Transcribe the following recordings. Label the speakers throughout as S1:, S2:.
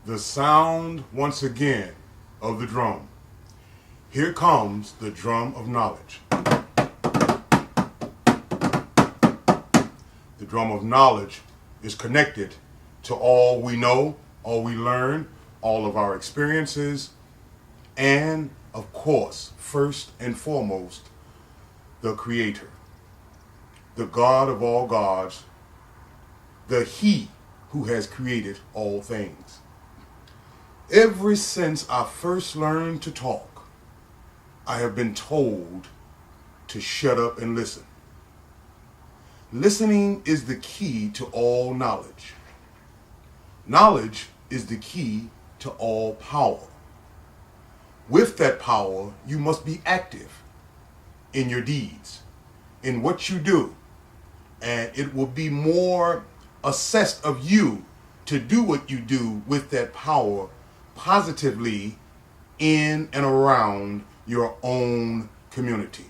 S1: The sound once again of the drum. Here comes the drum of knowledge. The drum of knowledge is connected to all we know, all we learn, all of our experiences, and of course, first and foremost, the Creator, the God of all gods, the He who has created all things. Ever since I first learned to talk, I have been told to shut up and listen. Listening is the key to all knowledge. Knowledge is the key to all power. With that power, you must be active in your deeds, in what you do, and it will be more assessed of you to do what you do with that power positively in and around your own community.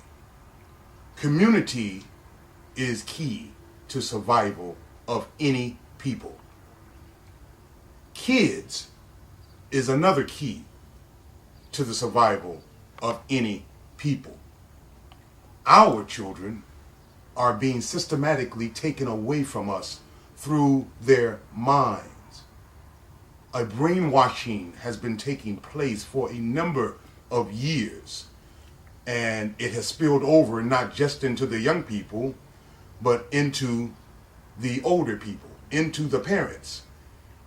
S1: Community is key to survival of any people. Kids is another key to the survival of any people. Our children are being systematically taken away from us through their minds. A brainwashing has been taking place for a number of years, and it has spilled over not just into the young people, but into the older people, into the parents.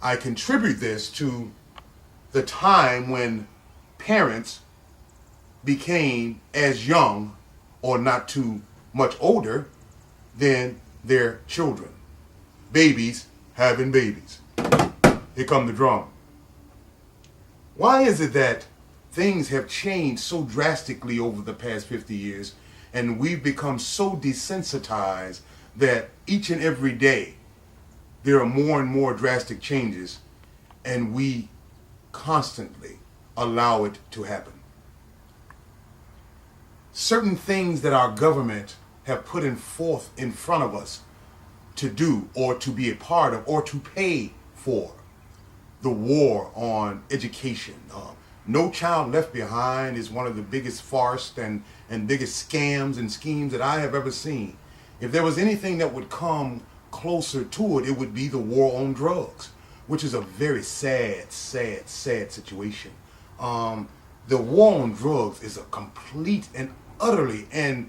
S1: I contribute this to the time when parents became as young or not too much older than their children. Babies having babies. Here come the drum. Why is it that things have changed so drastically over the past 50 years and we've become so desensitized that each and every day there are more and more drastic changes and we constantly allow it to happen? Certain things that our government have put in forth in front of us to do or to be a part of or to pay for. The war on education. No Child Left Behind is one of the biggest farce and biggest scams and schemes that I have ever seen. If there was anything that would come closer to it, it would be the war on drugs, which is a very sad situation. The war on drugs is a complete and utterly and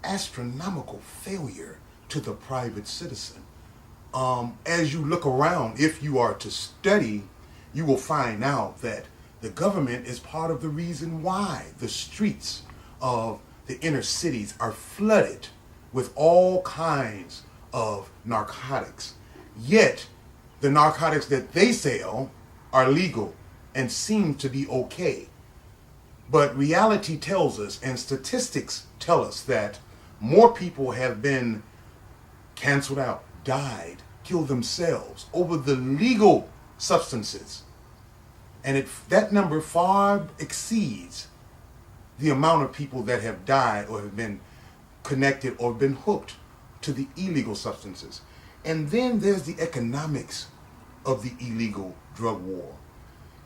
S1: astronomical failure to the private citizen. As you look around, if you are to study, you will find out that the government is part of the reason why the streets of the inner cities are flooded with all kinds of narcotics. Yet, the narcotics that they sell are legal and seem to be okay. But reality tells us, and statistics tell us, that more people have been canceled out, died, killed themselves over the legal substances. And that number far exceeds the amount of people that have died or have been connected or been hooked to the illegal substances. And then there's the economics of the illegal drug war.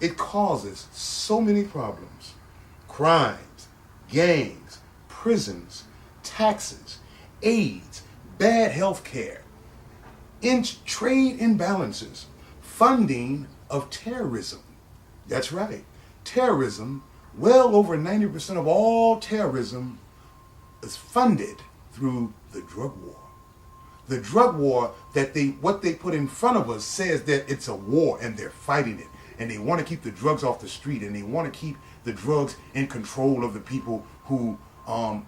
S1: It causes so many problems: crimes, gangs, prisons, taxes, AIDS, bad health care, trade imbalances, funding of terrorism. That's right, terrorism. Well over 90% of all terrorism is funded through the drug war. The drug war, what they put in front of us says that it's a war and they're fighting it. And they want to keep the drugs off the street, and they want to keep the drugs in control of the people who are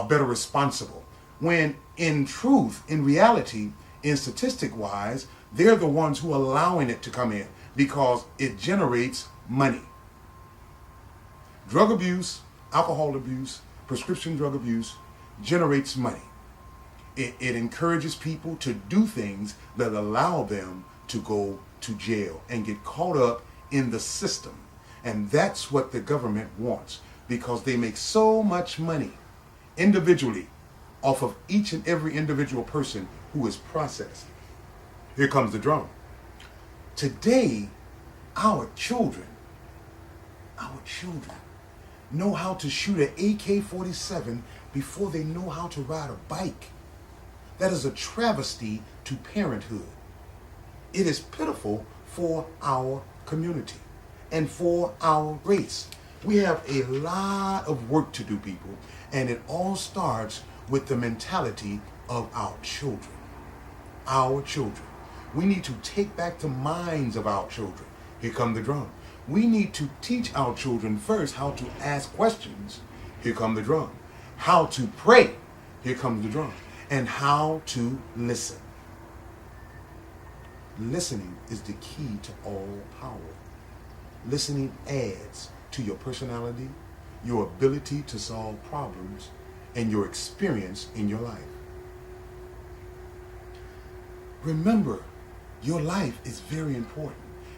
S1: better responsible. When in truth, in reality, in statistic wise, they're the ones who are allowing it to come in because it generates money. Drug abuse, alcohol abuse, prescription drug abuse generates money. It encourages people to do things that allow them to go to jail and get caught up in the system. And that's what the government wants, because they make so much money individually off of each and every individual person who is processed. Here comes the drum. Today, Our children know how to shoot an AK-47 before they know how to ride a bike. That is a travesty to parenthood. It is pitiful for our community and for our race. We have a lot of work to do, people, and it all starts with the mentality of our children. Our children. We need to take back the minds of our children. Here come the drum. We need to teach our children first how to ask questions. Here come the drum. How to pray. Here comes the drum. And how to listen. Listening is the key to all power. Listening adds to your personality, your ability to solve problems, and your experience in your life. Remember, your life is very important.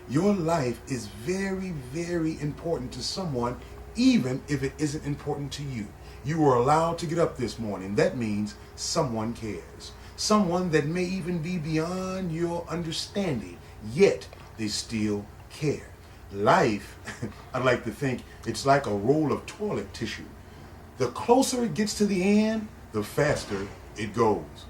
S1: Your life is very, very important to someone, even if it isn't important to you. You were allowed to get up this morning. That means someone cares. Someone that may even be beyond your understanding, yet they still care. Life, I like to think, it's like a roll of toilet tissue. The closer it gets to the end, the faster it goes.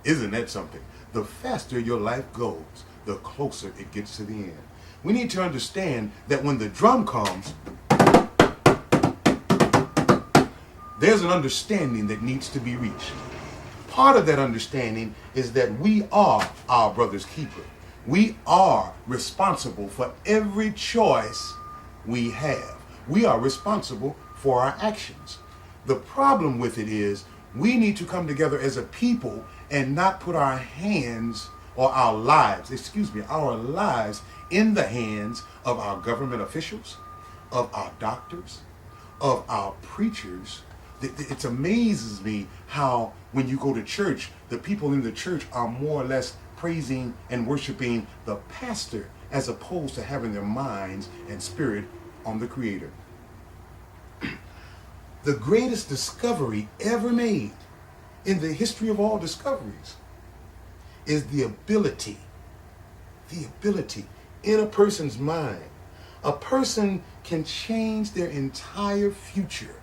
S1: Isn't that something? The faster your life goes, the closer it gets to the end. We need to understand that when the drum comes, there's an understanding that needs to be reached. Part of that understanding is that we are our brother's keeper. We are responsible for every choice we have. We are responsible for our actions. The problem with it is we need to come together as a people and not put our hands or our lives in the hands of our government officials, of our doctors, of our preachers. It amazes me how when you go to church, the people in the church are more or less praising and worshiping the pastor as opposed to having their minds and spirit on the Creator. The greatest discovery ever made in the history of all discoveries is the ability in a person's mind. A person can change their entire future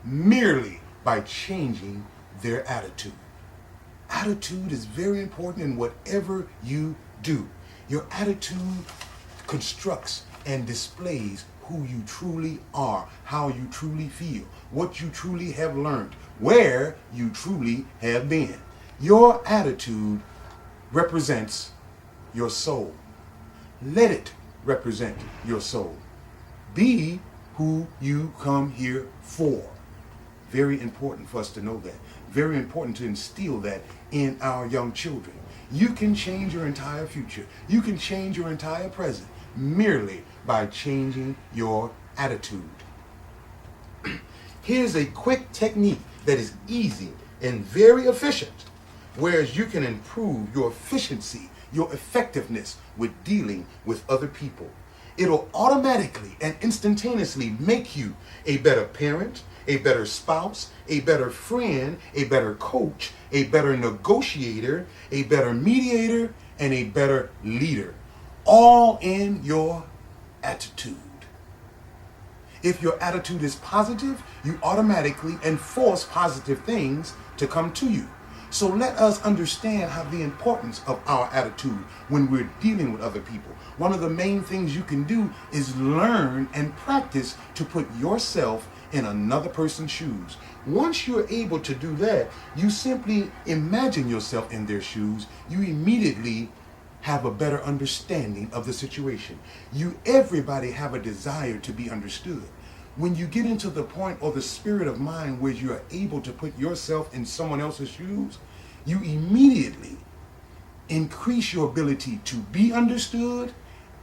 S1: merely by changing their attitude. Attitude is very important in whatever you do. Your attitude constructs and displays who you truly are, how you truly feel, what you truly have learned, where you truly have been. Your attitude represents your soul. Let it represent your soul. Be who you come here for. Very important for us to know that. Very important to instill that in our young children. You can change your entire future. You can change your entire present merely by changing your attitude. Here's a quick technique that is easy and very efficient, whereas you can improve your efficiency, your effectiveness with dealing with other people. It'll automatically and instantaneously make you a better parent, a better spouse, a better friend, a better coach, a better negotiator, a better mediator, and a better leader. All in your attitude. If your attitude is positive, you automatically enforce positive things to come to you. So let us understand how the importance of our attitude when we're dealing with other people. One of the main things you can do is learn and practice to put yourself in another person's shoes. Once you're able to do that, you simply imagine yourself in their shoes. You immediately have a better understanding of the situation. Everybody have a desire to be understood. When you get into the point or the spirit of mind where you are able to put yourself in someone else's shoes, you immediately increase your ability to be understood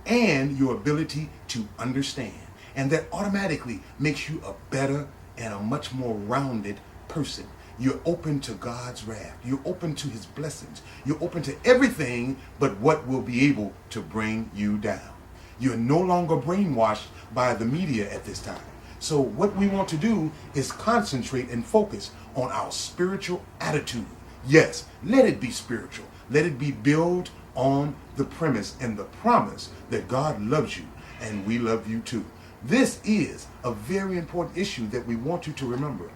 S1: and your ability to understand. And that automatically makes you a better and a much more rounded person. You're open to God's wrath. You're open to his blessings. You're open to everything but what will be able to bring you down. You're no longer brainwashed by the media at this time. So what we want to do is concentrate and focus on our spiritual attitude. Yes, let it be spiritual. Let it be built on the premise and the promise that God loves you and we love you too. This is a very important issue that we want you to remember.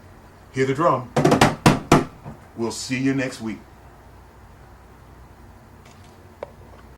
S1: Hear the drum. We'll see you next week.